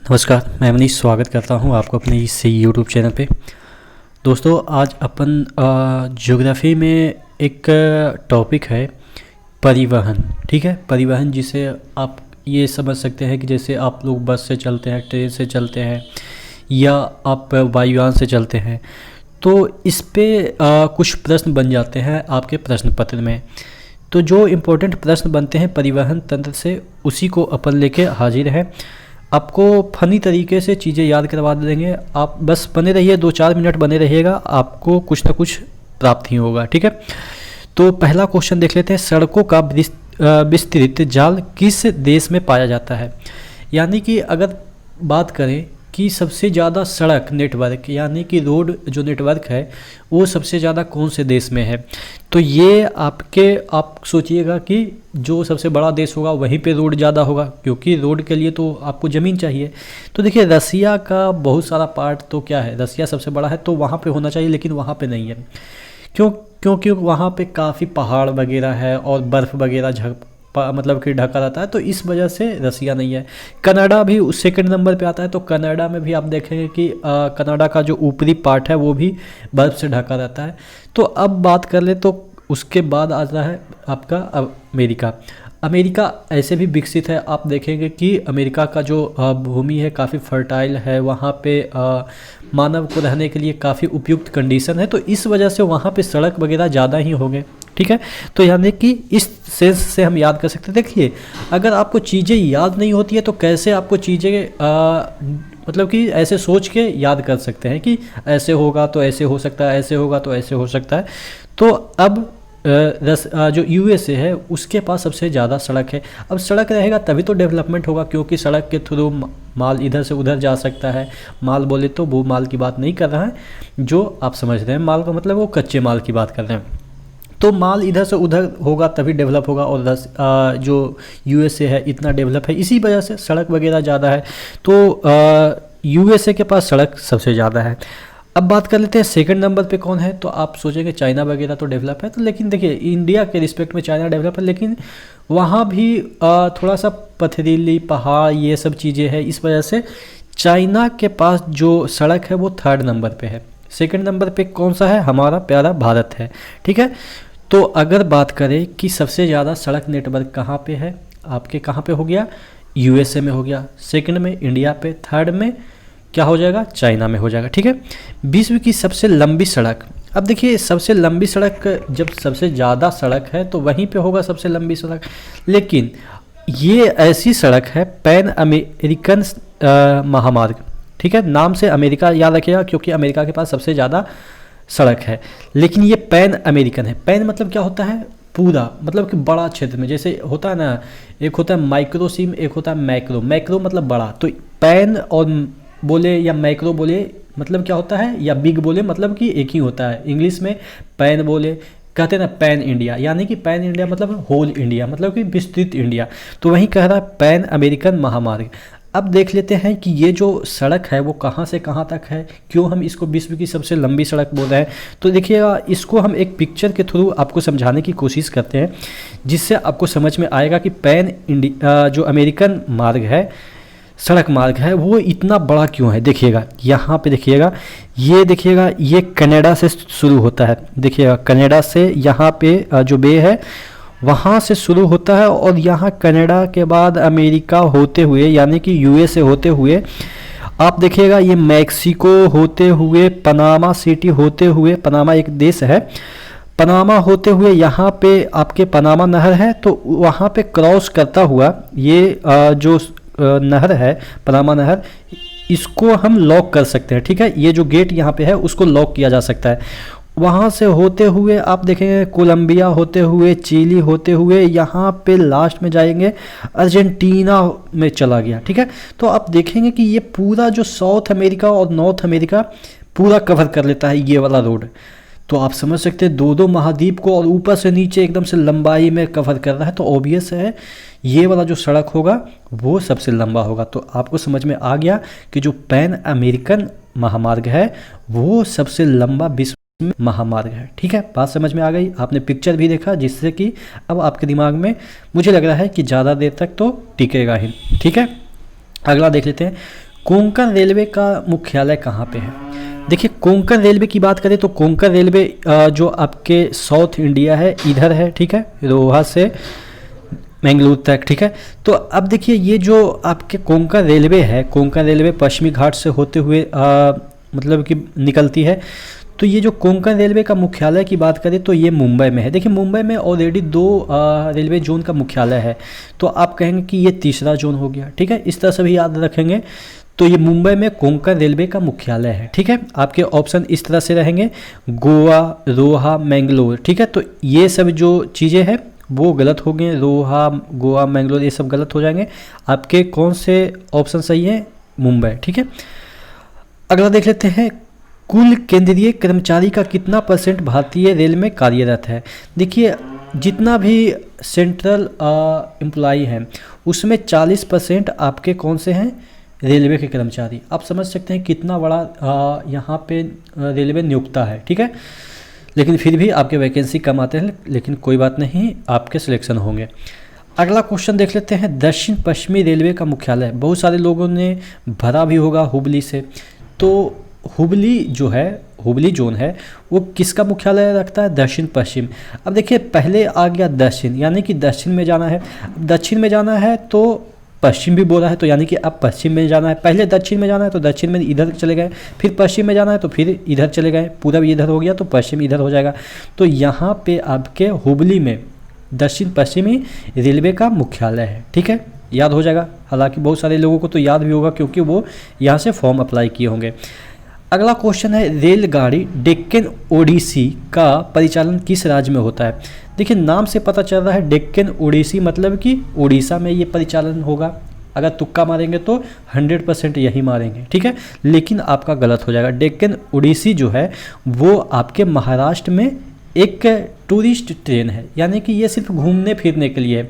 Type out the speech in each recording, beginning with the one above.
नमस्कार, मैं मनीष स्वागत करता हूं आपको अपने इस यूट्यूब चैनल पे। दोस्तों, आज अपन ज्योग्राफी में एक टॉपिक है परिवहन। ठीक है, परिवहन जिसे आप ये समझ सकते हैं कि जैसे आप लोग बस से चलते हैं, ट्रेन से चलते हैं या आप वायुयान से चलते हैं, तो इस पे कुछ प्रश्न बन जाते हैं आपके प्रश्न पत्र में। तो जो इम्पोर्टेंट प्रश्न बनते हैं परिवहन तंत्र से, उसी को अपन लेके हाजिर हैं। आपको फनी तरीके से चीज़ें याद करवा देंगे। आप बस बने रहिए, 2-4 मिनट बने रहिएगा, आपको कुछ ना कुछ प्राप्त ही होगा। ठीक है, तो पहला क्वेश्चन देख लेते हैं। सड़कों का विस्तृत जाल किस देश में पाया जाता है? यानी कि अगर बात करें कि सबसे ज़्यादा सड़क नेटवर्क यानी कि रोड जो नेटवर्क है वो सबसे ज़्यादा कौन से देश में है, तो ये आप सोचिएगा कि जो सबसे बड़ा देश होगा वहीं पे रोड ज़्यादा होगा, क्योंकि रोड के लिए तो आपको ज़मीन चाहिए। तो देखिए, रसिया का बहुत सारा पार्ट तो क्या है, रसिया सबसे बड़ा है तो वहाँ पे होना चाहिए, लेकिन वहाँ पे नहीं है। क्योंकि वहाँ पे काफ़ी पहाड़ वगैरह है और बर्फ़ वगैरह मतलब कि ढका रहता है, तो इस वजह से रसिया नहीं है। कनाडा भी उस सेकंड नंबर पे आता है, तो कनाडा में भी आप देखेंगे कि कनाडा का जो ऊपरी पार्ट है वो भी बर्फ़ से ढका रहता है। तो अब बात कर ले तो उसके बाद आता है आपका अमेरिका। अमेरिका ऐसे भी विकसित है, आप देखेंगे कि अमेरिका का जो भूमि है काफ़ी फर्टाइल है, वहाँ पे मानव को रहने के लिए काफ़ी उपयुक्त कंडीशन है, तो इस वजह से वहाँ पे सड़क वगैरह ज़्यादा ही होंगे। ठीक है, तो यानी कि इस सेंस से हम याद कर सकते हैं। देखिए, अगर आपको चीज़ें याद नहीं होती है तो कैसे आपको चीज़ें मतलब कि ऐसे सोच के याद कर सकते हैं कि ऐसे होगा तो ऐसे हो सकता है, ऐसे होगा तो ऐसे हो सकता है। तो अब जो यूएसए है उसके पास सबसे ज़्यादा सड़क है। अब सड़क रहेगा तभी तो डेवलपमेंट होगा, क्योंकि सड़क के थ्रू माल इधर से उधर जा सकता है। माल बोले तो वो माल की बात नहीं कर रहा है जो आप समझ रहे हैं, माल का मतलब वो कच्चे माल की बात कर रहे हैं। तो माल इधर से उधर होगा तभी डेवलप होगा, और जो यूएसए है इतना डेवलप है, इसी वजह से सड़क वगैरह ज़्यादा है। तो यूएसए के पास सड़क सबसे ज़्यादा है। अब बात कर लेते हैं सेकंड नंबर पे कौन है, तो आप सोचेंगे चाइना वगैरह तो डेवलप है, तो लेकिन देखिए इंडिया के रिस्पेक्ट में चाइना डेवलप है, लेकिन वहाँ भी थोड़ा सा पथरीली पहाड़ ये सब चीज़ें हैं, इस वजह से चाइना के पास जो सड़क है वो थर्ड नंबर पे है। सेकंड नंबर पे कौन सा है? हमारा प्यारा भारत है। ठीक है, तो अगर बात करें कि सबसे ज़्यादा सड़क नेटवर्क कहाँ पे है, आपके कहाँ पे हो गया? यूएसए में हो गया, सेकंड में इंडिया पे, थर्ड में क्या हो जाएगा? चाइना में हो जाएगा। ठीक है, विश्व की सबसे लंबी सड़क। अब देखिए, सबसे लंबी सड़क जब सबसे ज़्यादा सड़क है तो वहीं पे होगा सबसे लंबी सड़क, लेकिन ये ऐसी सड़क है पैन अमेरिकन महामार्ग। ठीक है, नाम से अमेरिका याद रखिएगा क्योंकि अमेरिका के पास सबसे ज़्यादा सड़क है, लेकिन ये पैन अमेरिकन है। पैन मतलब क्या होता है? पूरा, मतलब कि बड़ा क्षेत्र में, जैसे होता है ना, एक होता है माइक्रो सिम, एक होता है मैक्रो। मैक्रो मतलब बड़ा, तो पैन और बोले या मैक्रो बोले मतलब क्या होता है, या बिग बोले मतलब कि एक ही होता है। इंग्लिश में पैन बोले कहते हैं ना, पैन इंडिया, यानी कि पैन इंडिया मतलब होल इंडिया, मतलब कि विस्तृत इंडिया। तो वहीं कह रहा है पैन अमेरिकन महामार्ग। अब देख लेते हैं कि ये जो सड़क है वो कहाँ से कहाँ तक है, क्यों हम इसको विश्व की सबसे लंबी सड़क बोल रहे हैं। तो देखिएगा, इसको हम एक पिक्चर के थ्रू आपको समझाने की कोशिश करते हैं, जिससे आपको समझ में आएगा कि पैन इंडिया जो अमेरिकन मार्ग है, सड़क मार्ग है, वो इतना बड़ा क्यों है। देखिएगा यहाँ पे, देखिएगा ये कनाडा से शुरू होता है। देखिएगा, कनाडा से यहाँ पे जो बे है वहाँ से शुरू होता है, और यहाँ कनाडा के बाद अमेरिका होते हुए यानी कि यूएसए होते हुए आप देखिएगा ये मैक्सिको होते हुए, पनामा सिटी होते हुए, पनामा एक देश है, पनामा होते हुए यहाँ पे आपके पनामा नहर है, तो वहाँ पे क्रॉस करता हुआ ये जो नहर है पनामा नहर, इसको हम लॉक कर सकते हैं। ठीक है, ये जो गेट यहाँ पे है उसको लॉक किया जा सकता है। वहाँ से होते हुए आप देखेंगे कोलंबिया होते हुए, चिली होते हुए, यहाँ पे लास्ट में जाएंगे अर्जेंटीना में चला गया। ठीक है, तो आप देखेंगे कि ये पूरा जो साउथ अमेरिका और नॉर्थ अमेरिका पूरा कवर कर लेता है ये वाला रोड। तो आप समझ सकते हैं दो महाद्वीप को और ऊपर से नीचे एकदम से लंबाई में कवर कर रहा है, तो ऑब्वियस है ये वाला जो सड़क होगा वो सबसे लंबा होगा। तो आपको समझ में आ गया कि जो पैन अमेरिकन महामार्ग है वो सबसे लंबा विश्व महामार्ग है। ठीक है, बात समझ में आ गई। आपने पिक्चर भी देखा, जिससे कि अब आपके दिमाग में मुझे लग रहा है कि ज़्यादा देर तक तो टिकेगा ही। ठीक है, अगला देख लेते हैं। कोंकण रेलवे का मुख्यालय कहाँ पे है? देखिए, कोंकण रेलवे की बात करें तो कोंकण रेलवे जो आपके साउथ इंडिया है इधर है, ठीक है, रोहा से मैंगलोर तक, ठीक है। तो अब देखिए, ये जो आपके कोंकण रेलवे है, कोंकण रेलवे पश्चिमी घाट से होते हुए मतलब कि निकलती है। तो ये जो कोंकण रेलवे का मुख्यालय की बात करें तो ये मुंबई में है। देखिए, मुंबई में ऑलरेडी 2 रेलवे जोन का मुख्यालय है, तो आप कहेंगे कि ये तीसरा जोन हो गया, ठीक है, इस तरह से भी याद रखेंगे। तो ये मुंबई में कोंकण रेलवे का मुख्यालय है, ठीक है। आपके ऑप्शन इस तरह से रहेंगे, गोवा, रोहा, मैंगलोर, ठीक है। तो ये सब जो चीज़ें हैं वो गलत हो गए, रोहा, गोवा, मैंगलोर ये सब गलत हो जाएंगे। आपके कौन से ऑप्शन सही है? मुंबई, ठीक है। अगला देख लेते हैं, कुल केंद्रीय कर्मचारी का कितना % भारतीय रेल में कार्यरत है? देखिए, जितना भी सेंट्रल एम्प्लॉई हैं उसमें 40% आपके कौन से हैं? रेलवे के कर्मचारी। आप समझ सकते हैं कितना बड़ा यहाँ पे रेलवे नियुक्ता है, ठीक है। लेकिन फिर भी आपके वैकेंसी कम आते हैं, लेकिन कोई बात नहीं, आपके सिलेक्शन होंगे। अगला क्वेश्चन देख लेते हैं, दक्षिण पश्चिमी रेलवे का मुख्यालय। बहुत सारे लोगों ने भरा भी होगा हुबली से, तो हुबली जो है, हुबली जोन है, वो किसका मुख्यालय रखता है? दक्षिण पश्चिम। अब देखिए, पहले आ गया दक्षिण, यानी कि दक्षिण में जाना है। दक्षिण में जाना है तो पश्चिम भी बोला है, तो यानी कि अब पश्चिम में जाना है। पहले दक्षिण में जाना है तो दक्षिण में इधर चले गए, फिर पश्चिम में जाना है तो फिर इधर चले गए, पूरब इधर हो गया तो पश्चिम इधर हो जाएगा। तो यहाँ पे आपके हुबली में दक्षिण पश्चिमी रेलवे का मुख्यालय है, ठीक है, याद हो जाएगा। हालांकि बहुत सारे लोगों को तो याद भी होगा क्योंकि वो यहाँ से फॉर्म अप्लाई किए होंगे। अगला क्वेश्चन है, रेलगाड़ी डेक्कन ओडिसी का परिचालन किस राज्य में होता है? देखिए, नाम से पता चल रहा है डेक्कन ओडिसी, मतलब कि उड़ीसा में ये परिचालन होगा। अगर तुक्का मारेंगे तो 100% यही मारेंगे, ठीक है, लेकिन आपका गलत हो जाएगा। डेक्कन ओडिसी जो है वो आपके महाराष्ट्र में एक टूरिस्ट ट्रेन है, यानी कि ये सिर्फ घूमने फिरने के लिए है,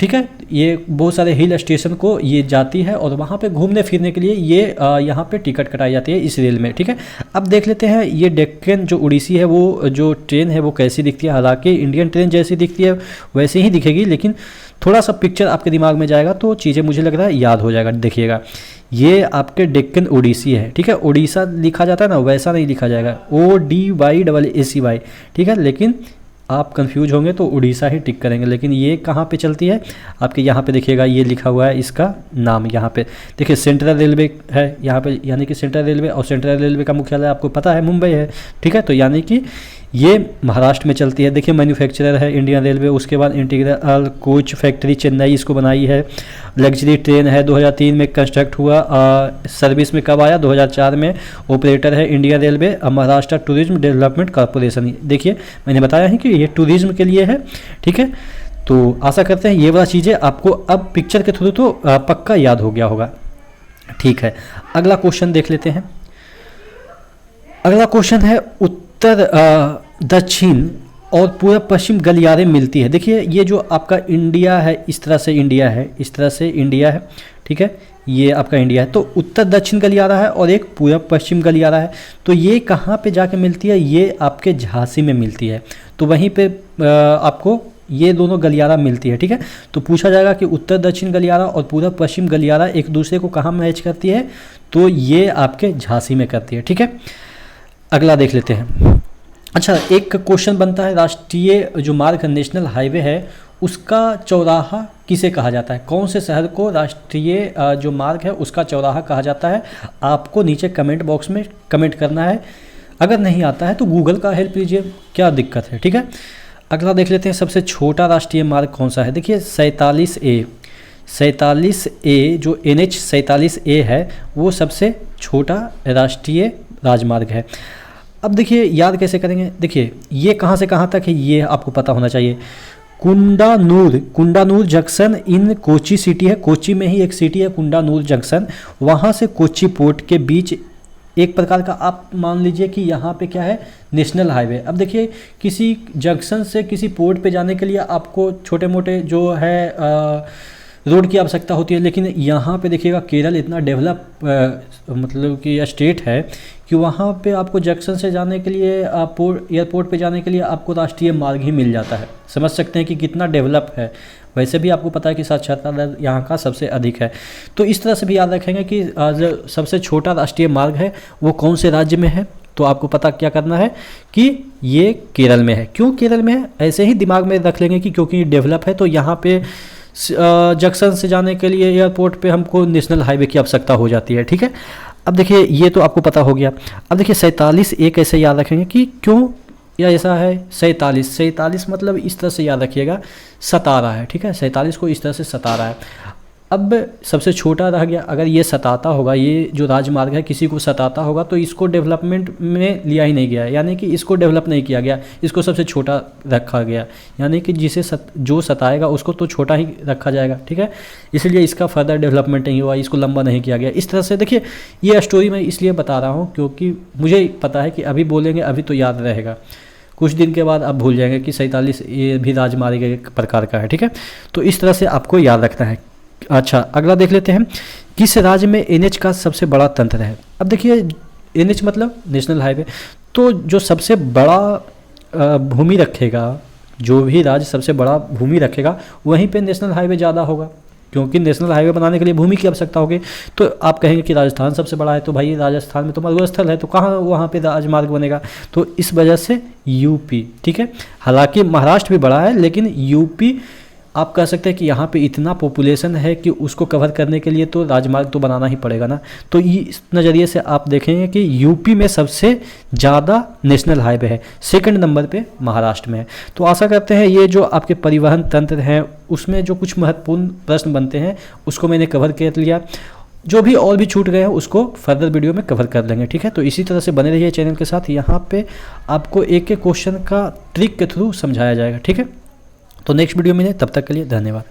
ठीक है। ये बहुत सारे हिल स्टेशन को ये जाती है और वहाँ पे घूमने फिरने के लिए ये यहाँ पे टिकट कटाई जाती है इस रेल में, ठीक है। अब देख लेते हैं, ये डेक्कन जो उड़ीसी है वो जो ट्रेन है वो कैसी दिखती है। हालांकि इंडियन ट्रेन जैसी दिखती है वैसे ही दिखेगी, लेकिन थोड़ा सा पिक्चर आपके दिमाग में जाएगा तो चीज़ें मुझे लग रहा है याद हो जाएगा। देखिएगा, ये आपके डेक्कन ओडिसी है, ठीक है। उड़ीसा लिखा जाता है ना, वैसा नहीं लिखा जाएगा, ODYACY, ठीक है। लेकिन आप कंफ्यूज होंगे तो उड़ीसा ही टिक करेंगे। लेकिन ये कहाँ पे चलती है? आपके यहाँ पे देखिएगा, ये लिखा हुआ है इसका नाम, यहाँ पे देखिए सेंट्रल रेलवे है यहाँ पे, यानी कि सेंट्रल रेलवे, और सेंट्रल रेलवे का मुख्यालय आपको पता है मुंबई है, ठीक है। तो यानी कि ये महाराष्ट्र में चलती है। देखिए, मैन्युफैक्चरर है इंडियन रेलवे, उसके बाद इंटीग्रल कोच फैक्ट्री चेन्नई इसको बनाई है। लग्जरी ट्रेन है, 2003 में कंस्ट्रक्ट हुआ। सर्विस में कब आया? 2004 में। ऑपरेटर है Indian railway. Maharashtra tourism development corporation. देखिए, मैंने बताया है कि ये टूरिज्म के लिए है, ठीक है। तो आशा करते हैं ये वाला चीज़ें आपको अब पिक्चर के थ्रू तो पक्का याद हो गया होगा, ठीक है। अगला क्वेश्चन देख लेते हैं। अगला क्वेश्चन है, उत्तर दक्षिण और पूरा पश्चिम गलियारे मिलती है। देखिए, ये जो आपका इंडिया है, इस तरह से इंडिया है, इस तरह से इंडिया है, ठीक है, ये आपका इंडिया है। तो उत्तर दक्षिण गलियारा है और एक पूरा पश्चिम गलियारा है। तो ये कहाँ पे जाके मिलती है? ये आपके झांसी में मिलती है। तो वहीं पे आपको ये दोनों गलियारा मिलती है, ठीक है। तो पूछा जाएगा कि उत्तर दक्षिण गलियारा और पूरा पश्चिम गलियारा एक दूसरे को कहाँ मैच करती है? तो ये आपके झांसी में करती है, ठीक है। अगला देख लेते हैं। अच्छा, एक क्वेश्चन बनता है, राष्ट्रीय जो मार्ग नेशनल हाईवे है उसका चौराहा किसे कहा जाता है? कौन से शहर को राष्ट्रीय जो मार्ग है उसका चौराहा कहा जाता है? आपको नीचे कमेंट बॉक्स में कमेंट करना है। अगर नहीं आता है तो गूगल का हेल्प लीजिए, क्या दिक्कत है, ठीक है। अगला देख लेते हैं, सबसे छोटा राष्ट्रीय मार्ग कौन सा है? देखिए, 47A जो NH 47A है वो सबसे छोटा राष्ट्रीय राजमार्ग है। अब देखिए, याद कैसे करेंगे? देखिए, ये कहाँ से कहाँ तक है ये आपको पता होना चाहिए। कुंडानूर जंक्शन इन कोची सिटी है, कोची में ही एक सिटी है कुंडानूर जंक्शन, वहाँ से कोची पोर्ट के बीच एक प्रकार का आप मान लीजिए कि यहाँ पे क्या है, नेशनल हाईवे। अब देखिए, किसी जंक्शन से किसी पोर्ट पे जाने के लिए आपको छोटे मोटे जो है रोड की आवश्यकता होती है, लेकिन यहाँ पे देखिएगा केरल इतना डेवलप मतलब कि स्टेट है कि वहाँ पे आपको जंक्शन से जाने के लिए एयरपोर्ट पे जाने के लिए आपको राष्ट्रीय मार्ग ही मिल जाता है। समझ सकते हैं कि कितना डेवलप है वैसे भी आपको पता है कि साक्षरता दर यहाँ का सबसे अधिक है। तो इस तरह से भी याद रखेंगे कि जो सबसे छोटा राष्ट्रीय मार्ग है वो कौन से राज्य में है, तो आपको पता क्या करना है कि ये केरल में है। क्यों केरल में है, ऐसे ही दिमाग में रख लेंगे कि क्योंकि डेवलप है, तो यहाँ पे जंक्शन से जाने के लिए एयरपोर्ट पे हमको नेशनल हाईवे की आवश्यकता हो जाती है, ठीक है। अब देखिए ये तो आपको पता हो गया। अब देखिए 47 एक ऐसे याद रखेंगे कि क्यों या ऐसा है 47 मतलब इस तरह से याद रखिएगा, सता रहा है, ठीक है। 47 को इस तरह से सता रहा है। अब सबसे छोटा रह गया, अगर ये सताता होगा, ये जो राजमार्ग है किसी को सताता होगा तो इसको डेवलपमेंट में लिया ही नहीं गया, यानी कि इसको डेवलप नहीं किया गया, इसको सबसे छोटा रखा गया, यानी कि जिसे जो सताएगा उसको तो छोटा ही रखा जाएगा, ठीक है। इसलिए इसका फर्दर डेवलपमेंट नहीं हुआ, इसको लंबा नहीं किया गया। इस तरह से देखिए ये स्टोरी मैं इसलिए बता रहा हूँ क्योंकि मुझे पता है कि अभी बोलेंगे अभी तो याद रहेगा, कुछ दिन के बाद आप भूल जाएंगे कि 47 ये भी राजमार्ग एक प्रकार का है, ठीक है। तो इस तरह से आपको याद रखना है। अच्छा, अगला देख लेते हैं, किस राज्य में एनएच का सबसे बड़ा तंत्र है। अब देखिए एनएच मतलब नेशनल हाईवे, तो जो सबसे बड़ा भूमि रखेगा, जो भी राज्य सबसे बड़ा भूमि रखेगा वहीं पे नेशनल हाईवे ज़्यादा होगा, क्योंकि नेशनल हाईवे बनाने के लिए भूमि की आवश्यकता होगी। तो आप कहेंगे कि राजस्थान सबसे बड़ा है, तो भाई राजस्थान में तो मरुस्थल है, तो कहाँ वहाँ पे राजमार्ग बनेगा, तो इस वजह से यूपी, ठीक है। हालांकि महाराष्ट्र भी बड़ा है, लेकिन यूपी आप कह सकते हैं कि यहाँ पे इतना पॉपुलेशन है कि उसको कवर करने के लिए तो राजमार्ग तो बनाना ही पड़ेगा ना। तो इस नज़रिए से आप देखेंगे कि यूपी में सबसे ज़्यादा नेशनल हाईवे है, सेकंड नंबर पे महाराष्ट्र में है। तो आशा करते हैं ये जो आपके परिवहन तंत्र हैं उसमें जो कुछ महत्वपूर्ण प्रश्न बनते हैं उसको मैंने कवर कर लिया। जो भी और भी छूट गए हैं उसको फर्दर वीडियो में कवर कर लेंगे, ठीक है। तो इसी तरह से बने रहिए चैनल के साथ, यहाँ पे आपको एक एक क्वेश्चन का ट्रिक के थ्रू समझाया जाएगा, ठीक है। तो नेक्स्ट वीडियो में तब तक के लिए धन्यवाद।